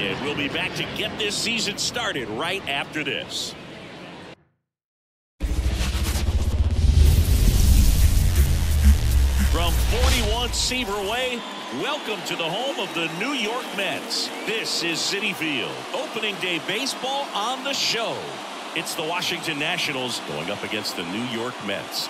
And we'll be back to get this season started right after this. From 41 Seaver Way, welcome to the home of the New York Mets. This is Citi Field. Opening day baseball on the show. It's the Washington Nationals going up against the New York Mets.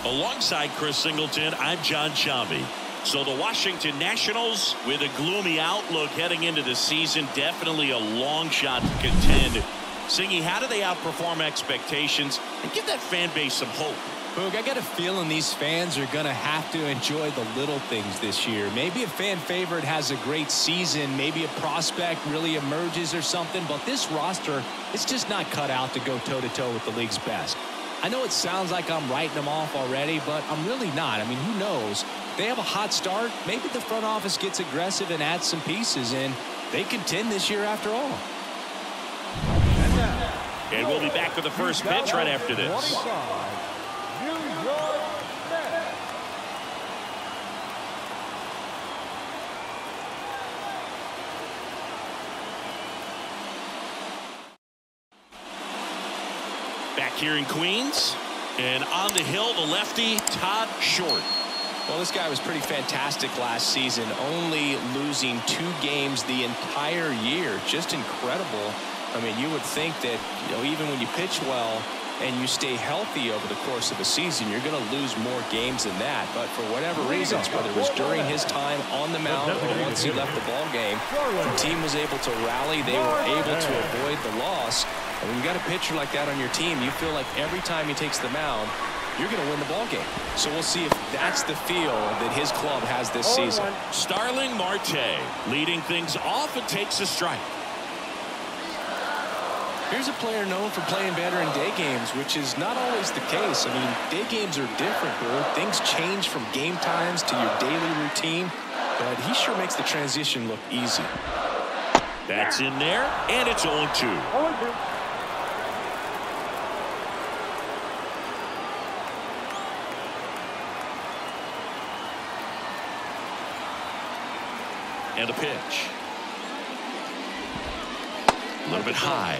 Alongside Chris Singleton, I'm John Chambi. So the Washington Nationals, with a gloomy outlook heading into the season, definitely a long shot to contend. Singy, how do they outperform expectations and give that fan base some hope? Boog, I got a feeling these fans are going to have to enjoy the little things this year. Maybe a fan favorite has a great season. Maybe a prospect really emerges or something. But this roster, it's just not cut out to go toe-to-toe with the league's best. I know it sounds like I'm writing them off already, but I'm really not. I mean, who knows? They have a hot start. Maybe the front office gets aggressive and adds some pieces, and they contend this year after all. And we'll be back with the first pitch right after this. Back here in Queens, and on the hill, the lefty, Todd Short. Well, this guy was pretty fantastic last season, only losing 2 games the entire year. Just incredible. I mean, you would think that, even when you pitch well and you stay healthy over the course of a season, you're going to lose more games than that. But for whatever reasons, whether it was during his time on the mound or once he left the ball game, the team was able to rally. They were able to avoid the loss. And when you got a pitcher like that on your team, you feel like every time he takes the mound, you're going to win the ball game. So we'll see if that's the feel that his club has this season. Starling Marte leading things off and takes a strike. Here's a player known for playing better in day games, which is not always the case. I mean, day games are different, bro. Things change from game times to your daily routine, but he sure makes the transition look easy. That's in there, and it's 0-2. And a pitch. A little bit high.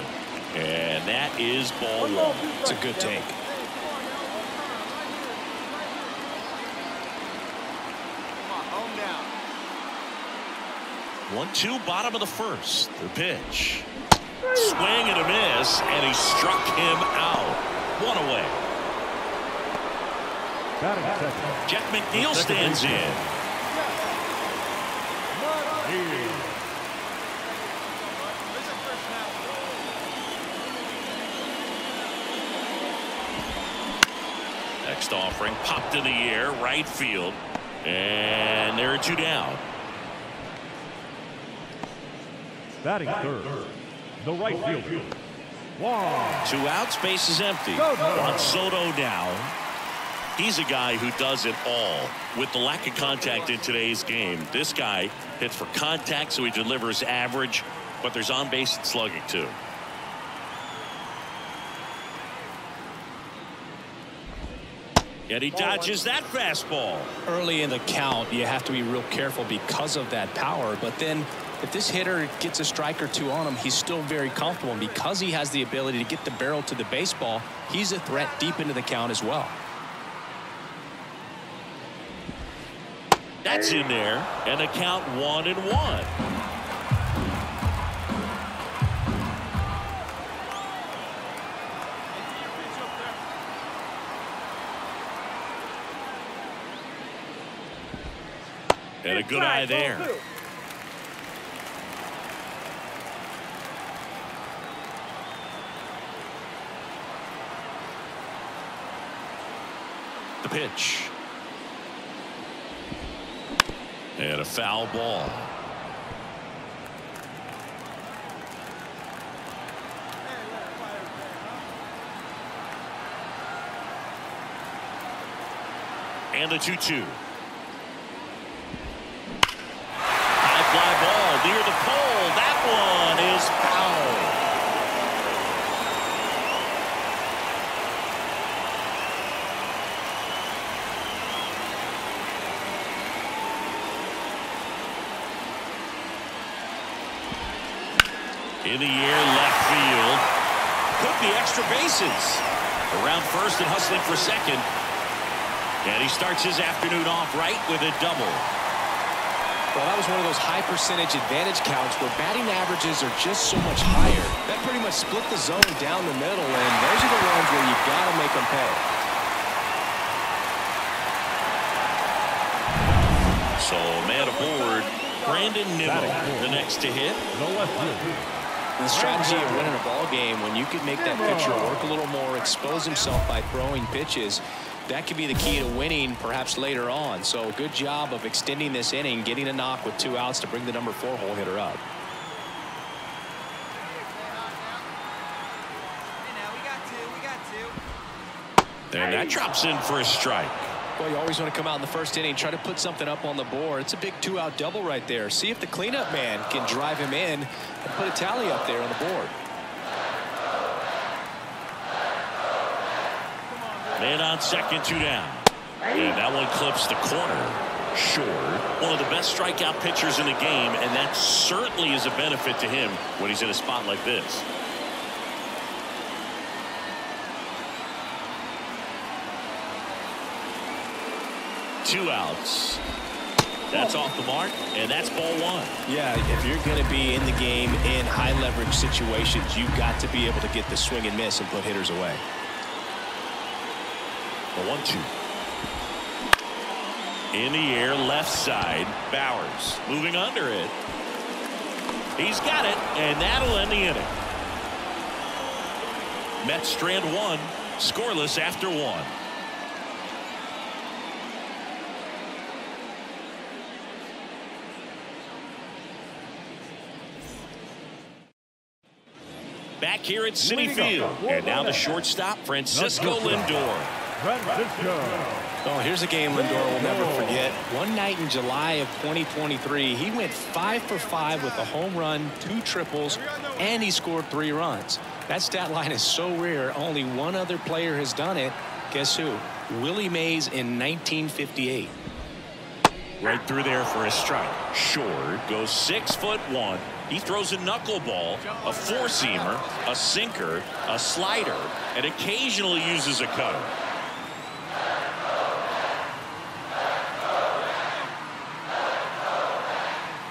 And that is ball 1. It's a good take. Home down. 1-2, bottom of the first. The pitch. Swing and a miss, and he struck him out. 1 away. Jeff McNeil stands in. Next offering popped in the air, right field, and there are 2 down. Batting third, the right fielder. 2 outs, base is empty. Juan Soto down. He's a guy who does it all. With the lack of contact in today's game, this guy hits for contact, so he delivers average, but there's on base and slugging too. And he dodges that fastball. Early in the count, you have to be real careful because of that power. But then if this hitter gets a strike or 2 on him, he's still very comfortable. And because he has the ability to get the barrel to the baseball, he's a threat deep into the count as well. That's in there, and the count 1-1. And a good eye there. The pitch. And a foul ball. And the 2-2. High fly ball near the pole. That one is foul. In the air, left field. Could be extra bases. Around first and hustling for second. And he starts his afternoon off right with a double. Well, that was one of those high percentage advantage counts where batting averages are just so much higher. That pretty much split the zone down the middle, and those are the ones where you've got to make them pay. So, man aboard, Brandon Nimmo, the next to hit. The strategy of winning a ball game, when you can make that pitcher work a little more, expose himself by throwing pitches, that could be the key to winning perhaps later on. So good job of extending this inning, getting a knock with 2 outs to bring the number 4 hole hitter up. And that drops in for a strike. Well, you always want to come out in the first inning, try to put something up on the board. It's a big 2-out double right there. See if the cleanup man can drive him in and put a tally up there on the board. Man on second, 2 down. And that one clips the corner. Short. One of the best strikeout pitchers in the game, and that certainly is a benefit to him when he's in a spot like this. Two outs. That's off the mark, and that's ball 1. Yeah, if you're going to be in the game in high leverage situations, you've got to be able to get the swing and miss and put hitters away. The 1-2. In the air, left side. Bowers moving under it. He's got it, and that'll end the inning. Mets strand 1, scoreless after 1. Back here at Citi Field, and now the shortstop, Francisco Lindor. Oh, here's a game Lindor will never forget. One night in July of 2023, he went 5 for 5 with a home run, 2 triples, and he scored 3 runs. That stat line is so rare. Only one other player has done it. Guess who? Willie Mays in 1958. Right through there for a strike. Short goes 6'1". He throws a knuckleball, a four-seamer, a sinker, a slider, and occasionally uses a cutter.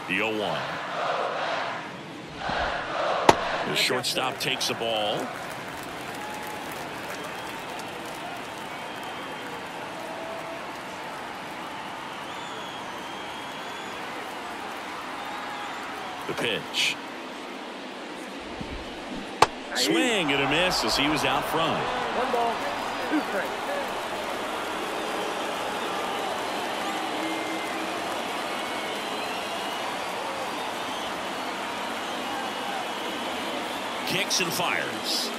The 0-1. The shortstop takes the ball. The pitch. Swing and a miss as he was out front. 1 ball, 2 strikes. Kicks and fires.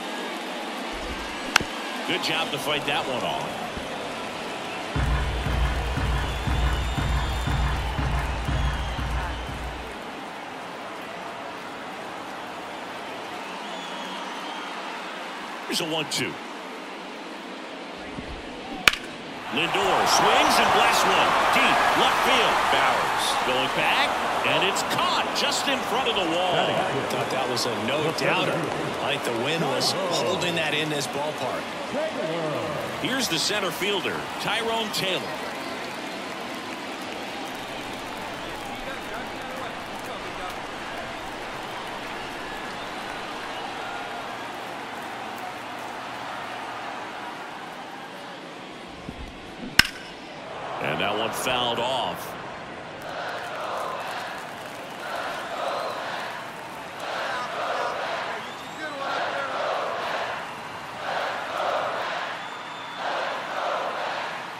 Good job to fight that one off. Here's a 1-2. Lindor swings and blasts one deep left field. Bowers going back, and it's caught just in front of the wall. I thought that was a no-doubter. Like the wind was holding that in this ballpark. Here's the center fielder, Tyrone Taylor. And that one fouled off.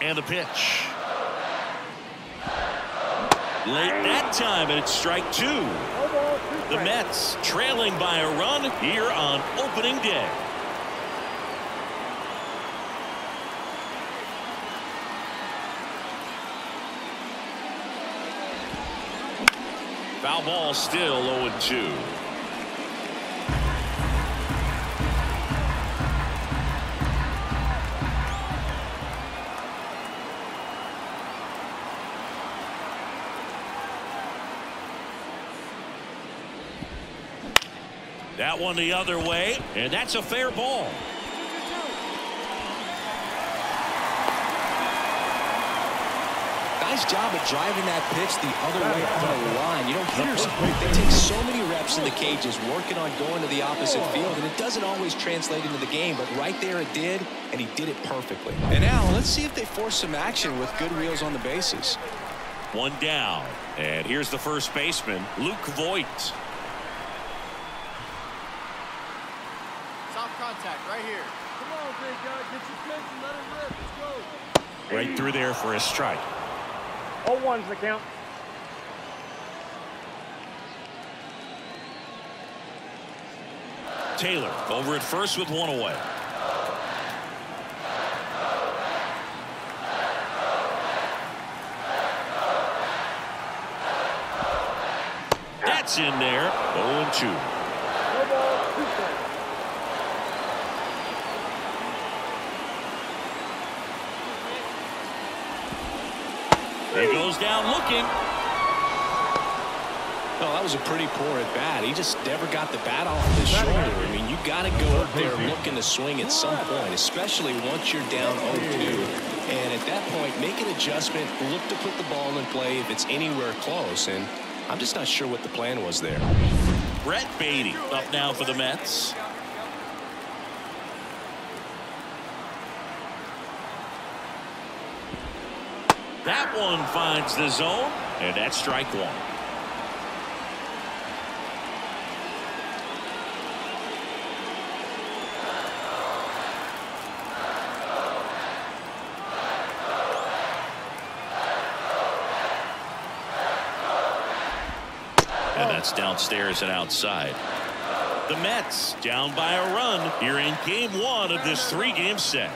And the pitch. Late that time, and it's strike 2. The Mets trailing by a run here on opening day. Foul ball, still 0-2. That one the other way, and that's a fair ball. Nice job of driving that pitch the other way on the line. You know, hitters, they take so many reps in the cages working on going to the opposite field, and it doesn't always translate into the game, but right there it did, and he did it perfectly. And now, let's see if they force some action with good reels on the bases. One down, and here's the first baseman, Luke Voigt. Soft contact right here. Come on, big guy. Get your pitch and let it rip. Let's go. Right through there for a strike. 0-1's the count. Taylor over at first with one away. That's in there. 0-2. No ball, 2 strikes. He goes down looking. Well, that was a pretty poor at bat. He just never got the bat off his shoulder. I mean, you got to go up there looking to swing at some point, especially once you're down 0-2. And at that point, make an adjustment, look to put the ball in play if it's anywhere close. And I'm just not sure what the plan was there. Brett Beatty up now for the Mets. That one finds the zone, and that's strike one. And that's downstairs and outside. The Mets down by a run here in game 1 of this 3-game set.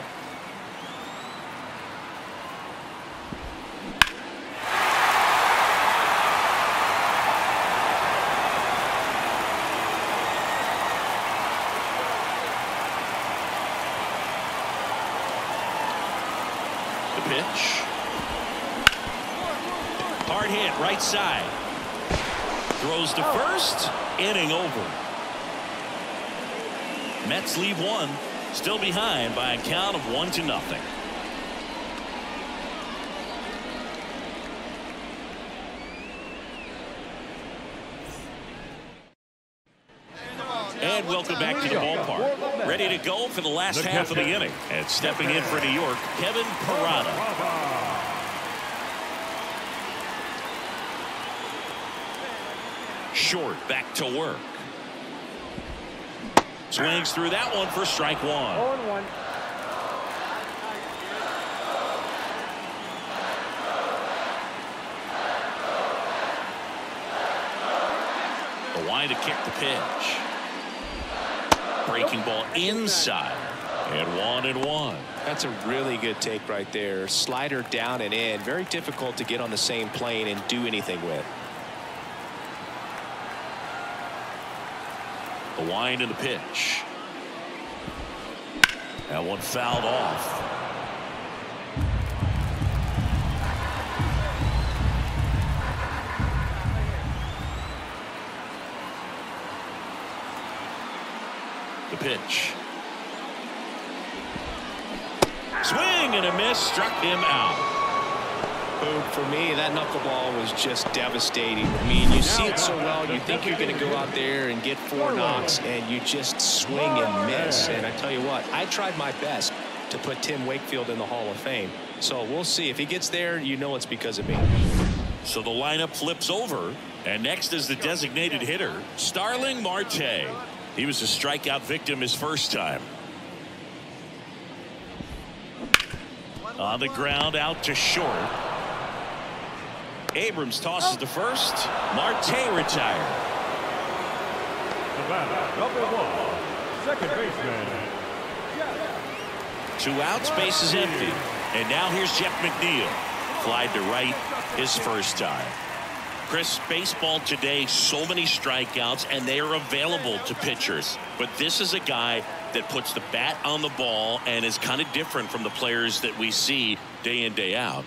The pitch. Hard hit right side. Throws to first. Inning over. Mets leave one. Still behind by a count of 1-0. And welcome back to the ballpark. Ready to go for the last half of the inning. And stepping in for New York, Kevin Parada. Short back to work. Swings through that one for strike one. 0-1. The line to kick the pitch. Breaking ball inside. And 1-1. That's a really good take right there. Slider down and in. Very difficult to get on the same plane and do anything with. The wind and the pitch. That one fouled off. The pitch. Swing and a miss, struck him out. For me, that knuckleball was just devastating. I mean, you see it so well, you think you're going to go out there and get 4 knocks, and you just swing and miss. And I tell you what, I tried my best to put Tim Wakefield in the Hall of Fame. So we'll see. If he gets there, you know it's because of me. So the lineup flips over, and next is the designated hitter, Starling Marte. He was a strikeout victim his first time. On the ground, out to short. Abrams tosses to first. Marte retired. The batter, number 1, second baseman. 2 outs, base is empty. And now here's Jeff McNeil. Flied to right his first time. Chris, baseball today, so many strikeouts, and they are available to pitchers. But this is a guy that puts the bat on the ball and is kind of different from the players that we see day in, day out.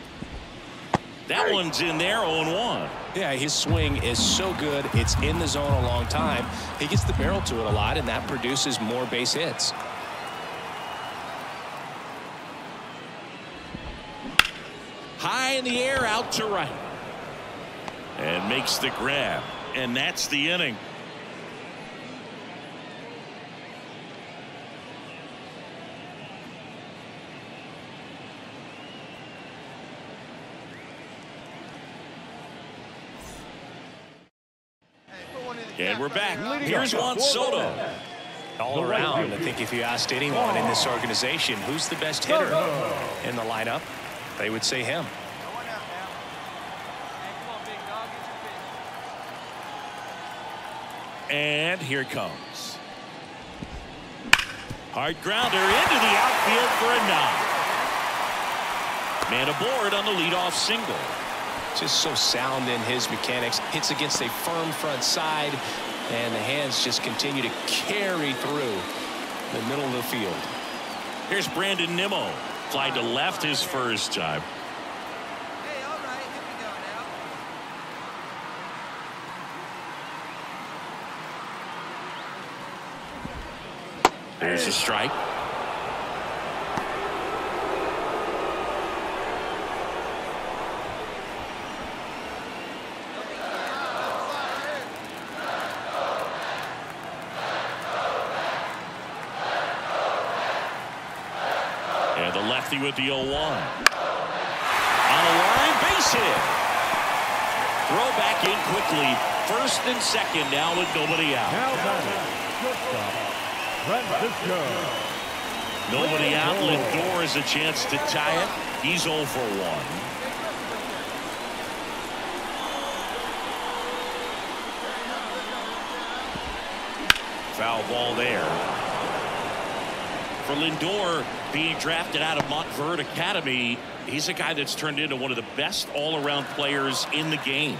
That one's in there, 0-1. Yeah, his swing is so good. It's in the zone a long time. He gets the barrel to it a lot, and that produces more base hits. High in the air, out to right. And makes the grab. And that's the inning. And we're back. Here's Juan Soto. All around, I think if you asked anyone in this organization who's the best hitter in the lineup, they would say him. And here it comes. Hard grounder into the outfield for a knock. Man aboard on the leadoff single. Just so sound in his mechanics. Hits against a firm front side, and the hands just continue to carry through the middle of the field. Here's Brandon Nimmo. Fly to left his first time. Hey, all right, here we go now. There's a strike. And the lefty with the 0-1. On a line, base hit. Throw back in quickly. First and second now with nobody out. Now batting, shortstop, Francisco. Nobody out. Lindor has a chance to tie it. He's 0 for 1. Foul ball there. For Lindor, being drafted out of Montverde Academy, he's a guy that's turned into one of the best all-around players in the game.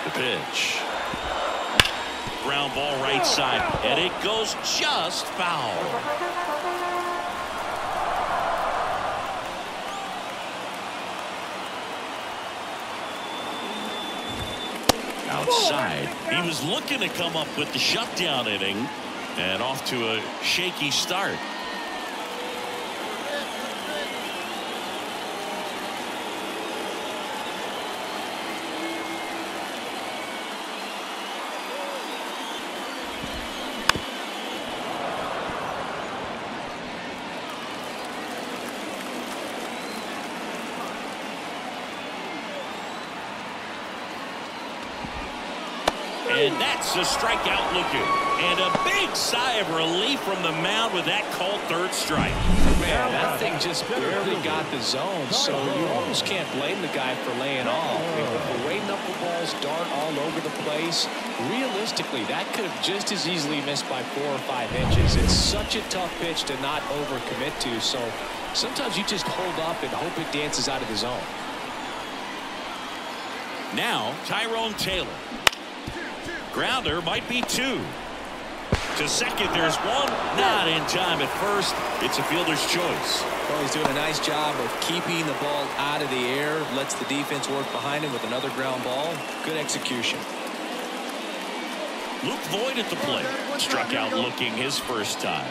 The pitch. Ground ball right side, and it goes just foul. Outside. He was looking to come up with the shutdown inning, and off to a shaky start. And that's a strikeout looking. And a big sigh of relief from the mound with that called third strike. Man, that thing just barely got the zone, so you almost can't blame the guy for laying off. The way knuckleballs dart all over the place, realistically, that could have just as easily missed by 4 or 5 inches. It's such a tough pitch to not overcommit to, so sometimes you just hold up and hope it dances out of the zone. Now, Tyrone Taylor. Grounder might be 2. To second, there's 1. Not in time at first. It's a fielder's choice. Well, he's doing a nice job of keeping the ball out of the air. Lets the defense work behind him with another ground ball. Good execution. Luke Voigt at the plate. Struck out looking his first time.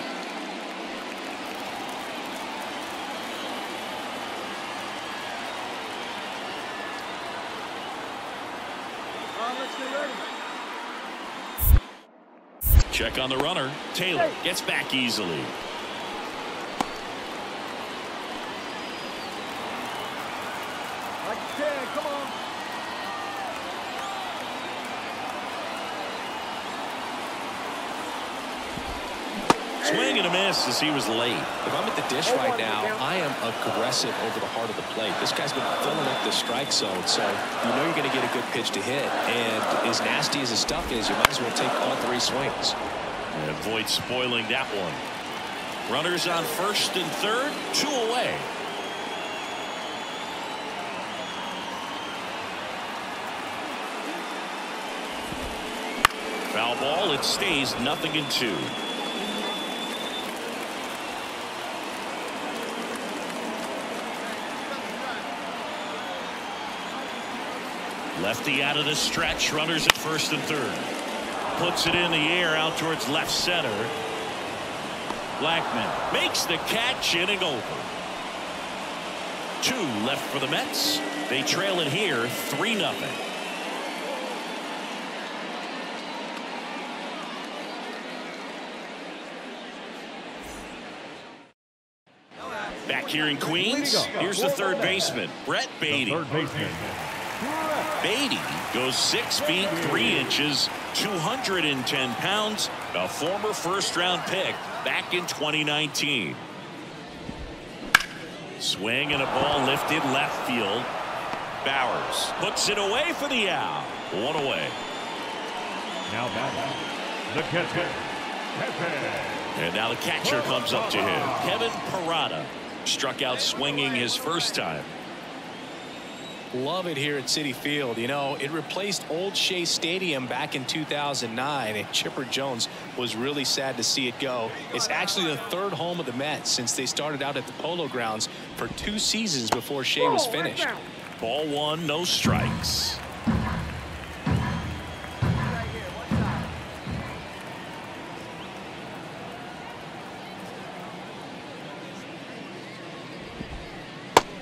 Let's get ready. Check on the runner. Taylor gets back easily. Like you can, come on. Swing and a miss as he was late. If I'm at the dish right now, I am aggressive over the heart of the plate. This guy's been filling up the strike zone, so you know you're going to get a good pitch to hit. And as nasty as his stuff is, you might as well take all 3 swings. And Voigt spoiling that one. Runners on first and third, 2 away. Foul ball. It stays 0-2. Lefty out of the stretch. Runners at first and third. Puts it in the air out towards left center. Blackman makes the catch, inning over. 2 left for the Mets. They trail it here 3-0. Back here in Queens, here's the third baseman, Brett Beatty. Beatty goes 6 feet 3 inches, 210 pounds, a former first-round pick back in 2019. Swing and a ball lifted left field. Bowers puts it away for the out. 1 away. Now batting, the catcher. And now the catcher comes up to him. Kevin Parada struck out swinging his first time. Love it here at Citi Field. You know, it replaced Old Shea Stadium back in 2009, and Chipper Jones was really sad to see it go. It's actually the 3rd home of the Mets since they started out at the Polo Grounds for 2 seasons before Shea was finished. Ball 1, no strikes.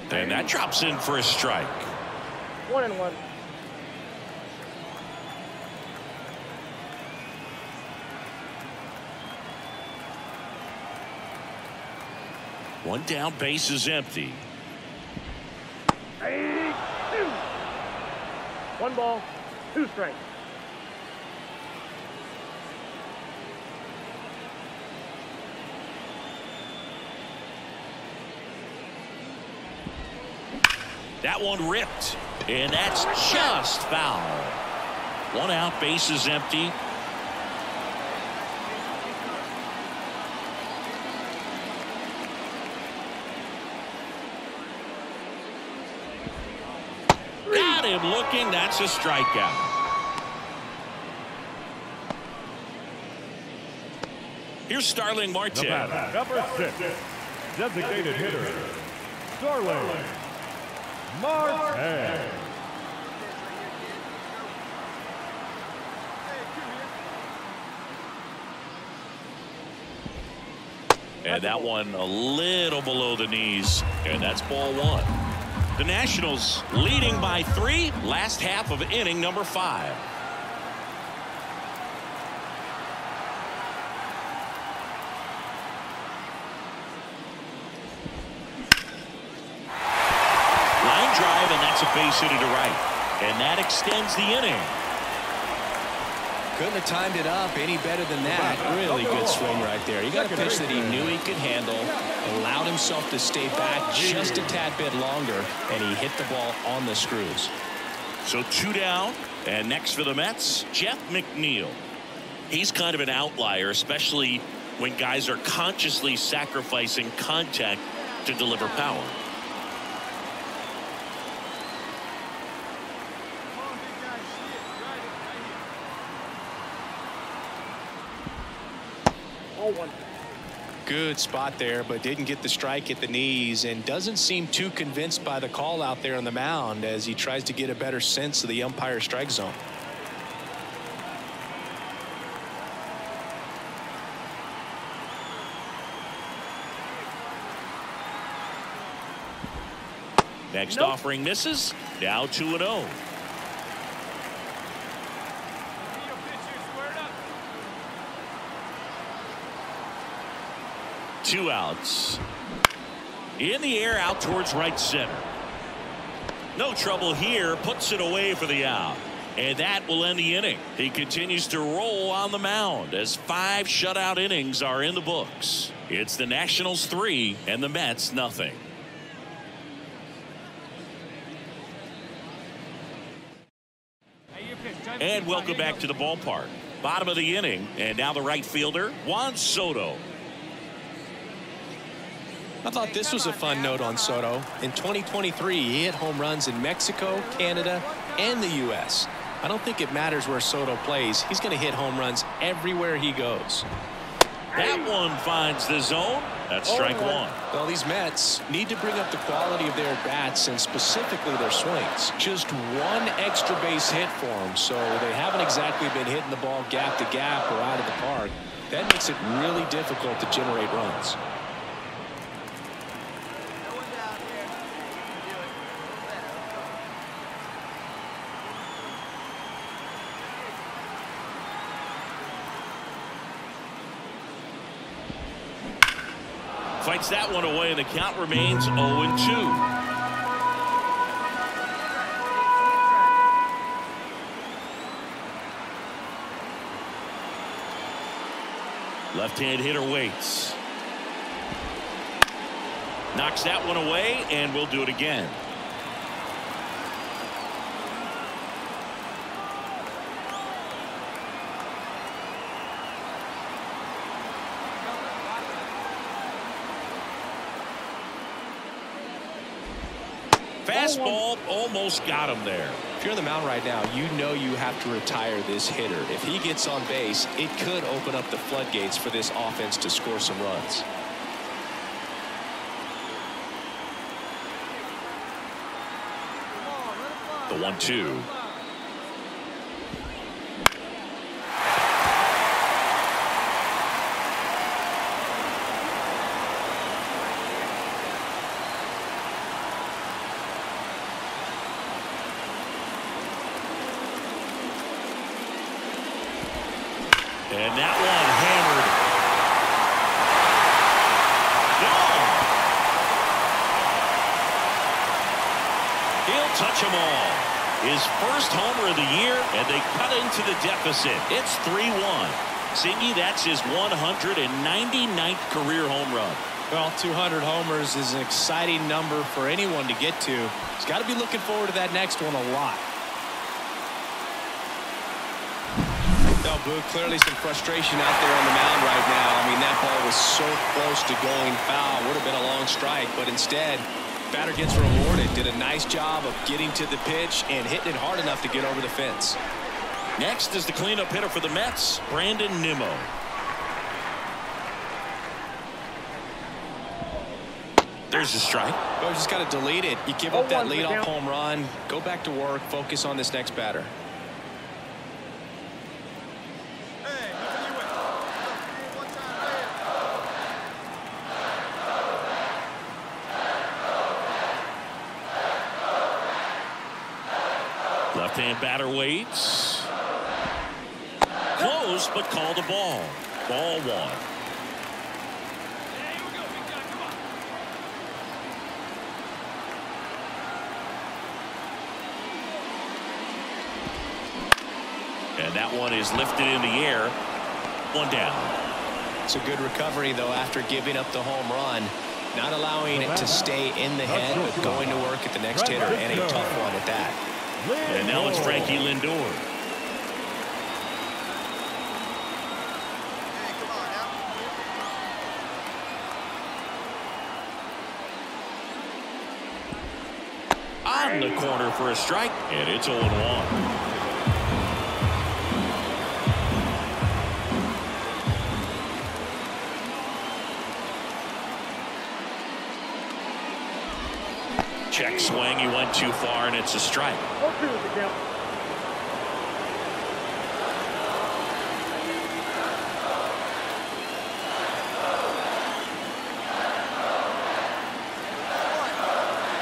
And that drops in for a strike. 1-1. One down, base is empty. 1 ball, 2 strikes. That one ripped, and that's just foul. 1 out, base is empty. Got him looking. That's a strikeout. Here's Starling Marte. Number 6, designated hitter, Starling Marte. And that one a little below the knees, and that's ball 1. The Nationals leading by 3, last half of inning number 5. Line drive, and that's a base hit to right, and that extends the inning. Couldn't have timed it up any better than that. Really good swing right there. He got a pitch that he knew he could handle, allowed himself to stay back just a tad bit longer, and he hit the ball on the screws. So 2 down, and next for the Mets, Jeff McNeil. He's kind of an outlier, especially when guys are consciously sacrificing contact to deliver power. Good spot there, but didn't get the strike at the knees, and doesn't seem too convinced by the call out there on the mound as he tries to get a better sense of the umpire strike zone. Next offering misses. Now 2-0. Two outs. In the air out towards right center. No trouble here. Puts it away for the out. And that will end the inning. He continues to roll on the mound as 5 shutout innings are in the books. It's the Nationals 3 and the Mets nothing. And welcome back to the ballpark. Bottom of the inning, and now the right fielder, Juan Soto. I thought this was a fun note on Soto. In 2023, he hit home runs in Mexico, Canada, and the U.S. I don't think it matters where Soto plays. He's going to hit home runs everywhere he goes. That one finds the zone. That's strike one. Well, these Mets need to bring up the quality of their bats and specifically their swings. Just one extra base hit for them, so they haven't exactly been hitting the ball gap to gap or out of the park. That makes it really difficult to generate runs. Fights that one away, and the count remains 0-2. Left-hand hitter waits. Knocks that one away, and we'll do it again. Fastball almost got him there. If you're on the mound right now, you know you have to retire this hitter. If he gets on base, it could open up the floodgates for this offense to score some runs. The 1-2. And that one hammered. Gone. He'll touch them all. His first homer of the year, and they cut into the deficit. It's 3-1. Singy, that's his 199th career home run. Well, 200 homers is an exciting number for anyone to get to. He's got to be looking forward to that next one a lot. No, Boo, clearly some frustration out there on the mound right now. I mean, that ball was so close to going foul. Would have been a long strike, but instead, batter gets rewarded. Did a nice job of getting to the pitch and hitting it hard enough to get over the fence. Next is the cleanup hitter for the Mets, Brandon Nimmo. There's a strike. Well, you just got to delete it. You give up that leadoff home run, go back to work, focus on this next batter. Left-hand batter waits. Close, but called a ball. Ball one. And that one is lifted in the air. One down. It's a good recovery, though, after giving up the home run. Not allowing it to stay in the head, but going to work at the next hitter, and a tough one at that. And now it's Frankie Lindor. On the corner for a strike, and it's 0-1. Check swing, he went too far, and it's a strike. 0-2 is the count.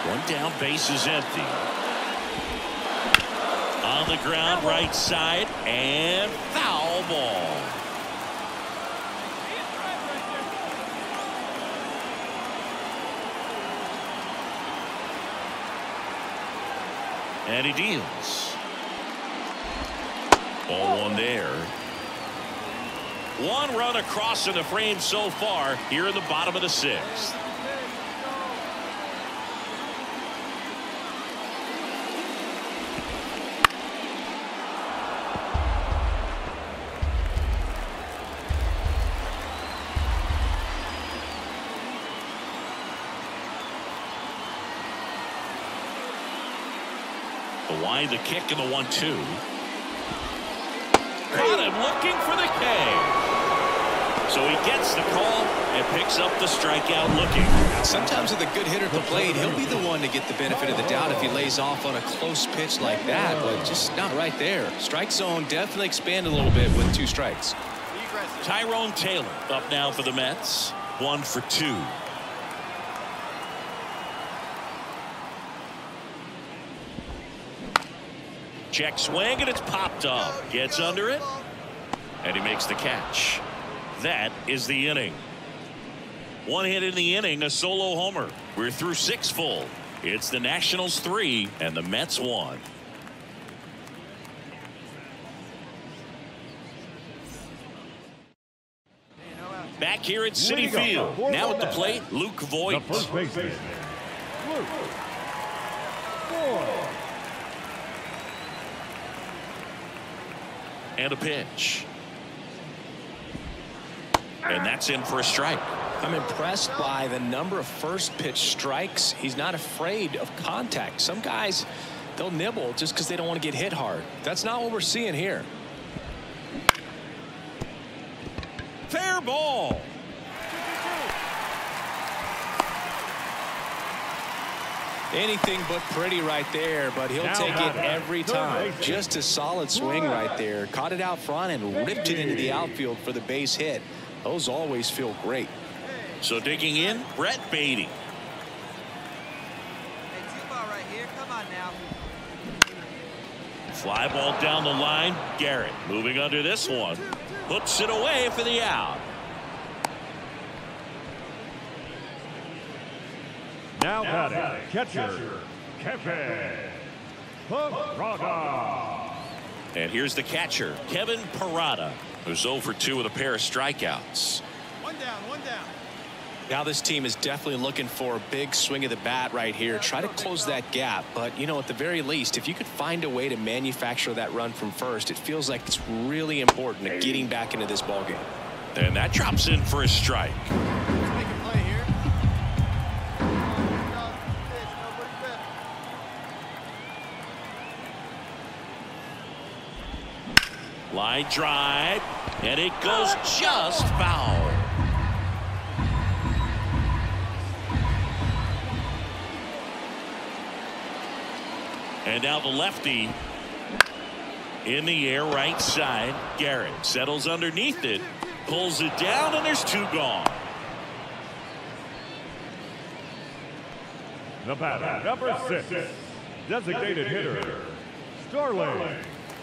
One down, base is empty. On the ground, right side, and foul ball. And he deals. Ball one there. One run across in the frame so far here in the bottom of the sixth. Wide the kick in the 1-2. Got him looking for the K. So he gets the call and picks up the strikeout looking. Sometimes with a good hitter at the plate, he'll be the one to get the benefit of the doubt if he lays off on a close pitch like that, but just not right there. Strike zone definitely expanded a little bit with 2 strikes. Tyrone Taylor up now for the Mets. 1 for 2. Check swing, and it's popped up. Gets under it, and he makes the catch. That is the inning. 1 hit in the inning, a solo homer. We're through 6 full. It's the Nationals 3 and the Mets 1. Back here at Citi Field. Now at the plate, Luke Voigt. The first baseman, Luke Voigt. And a pitch. And that's in for a strike. I'm impressed by the number of first pitch strikes. He's not afraid of contact. Some guys, they'll nibble just because they don't want to get hit hard. That's not what we're seeing here. Fair ball. Anything but pretty right there, but he'll take it every time. Just a solid swing right there. Caught it out front and ripped it into the outfield for the base hit. Those always feel great. So digging in, Brett Beatty. Hey, 2-ball right here. Come on now. Fly ball down the line. Garrett moving under this one. Hooks it away for the out. Now batting, catcher, Kevin Parada. And here's the catcher, Kevin Parada, who's 0 for 2 with a pair of strikeouts. 1 down, 1 down. Now this team is definitely looking for a big swing of the bat right here. Try to close that gap. But, you know, at the very least, if you could find a way to manufacture that run from first, it feels like it's really important to getting back into this ballgame. And that drops in for a strike. Let's make a play here. Nobody better. Line drive, and it goes just foul. And now the lefty in the air, right side. Garrett settles underneath it, pulls it down, and there's 2 gone. The batter, number 6, designated hitter, Starling.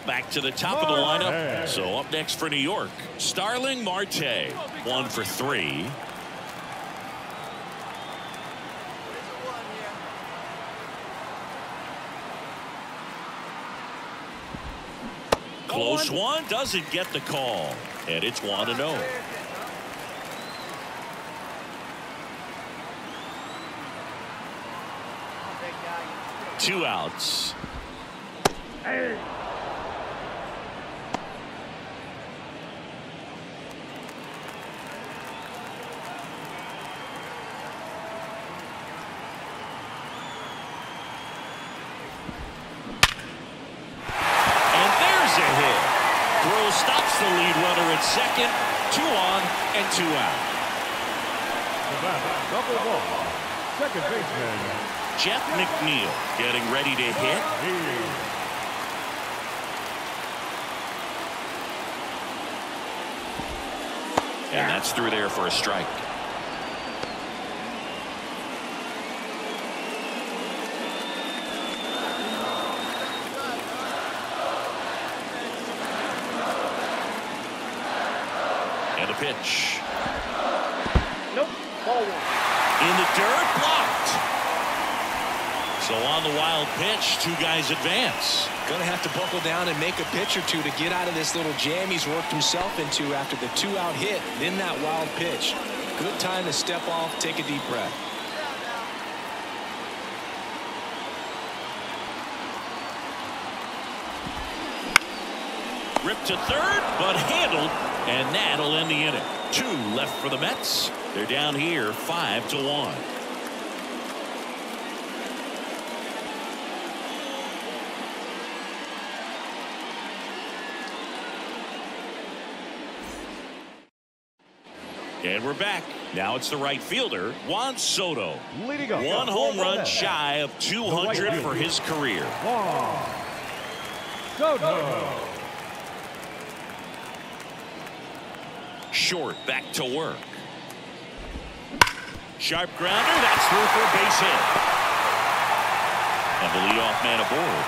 Back to the top of the lineup. So up next for New York, Starling Marte. 1 for 3. Close one, doesn't get the call, and it's 1-0. 2 outs. Stops the lead runner at second. 2 on and 2 out. The batter, number 1, second baseman, Jeff McNeil getting ready to hit. And that's through there for a strike. And a pitch. Nope. Ball 1. In the dirt, blocked. So on the wild pitch, 2 guys advance. Gonna have to buckle down and make a pitch or 2 to get out of this little jam he's worked himself into after the 2-out hit, then that wild pitch. Good time to step off, take a deep breath. Ripped to third, but handled, and that'll end the inning. 2 left for the Mets. They're down here 5-1. And we're back. Now it's the right fielder, Juan Soto. Leading up. One home run shy of 200 for his career. Juan Soto. Short, back to work. Sharp grounder, that's through for a base hit. And the leadoff man aboard.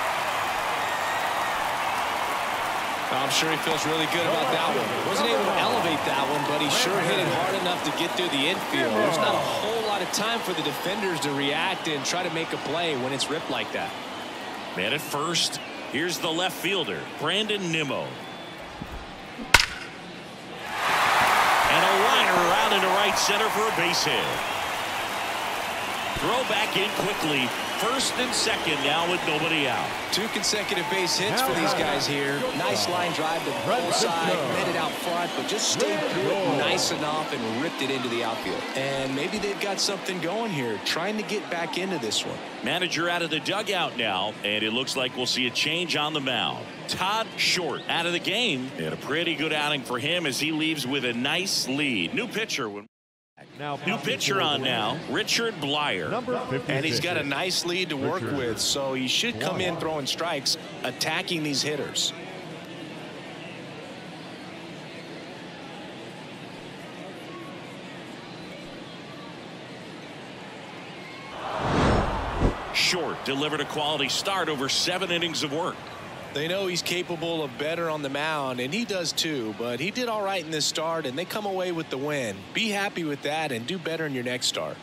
I'm sure he feels really good about that one. Wasn't able to elevate that one, but he sure hit it hard enough to get through the infield. There's not a whole lot of time for the defenders to react and try to make a play when it's ripped like that. Man at first, here's the left fielder, Brandon Nimmo. And a liner around into right center for a base hit. Throw back in quickly. First and second now with nobody out. 2 consecutive base hits for these guys here. Nice line drive to the pull side, met it out front, but just stayed through it nice enough and ripped it into the outfield. And maybe they've got something going here, trying to get back into this one. Manager out of the dugout now, and it looks like we'll see a change on the mound. Todd Short out of the game, and a pretty good outing for him as he leaves with a nice lead. New pitcher on now, Richard Blyer. Number 56. And he's got a nice lead to work with, so he should come in throwing strikes, attacking these hitters. Short delivered a quality start over 7 innings of work. They know he's capable of better on the mound, and he does too, but he did all right in this start, and they come away with the win. Be happy with that and do better in your next start.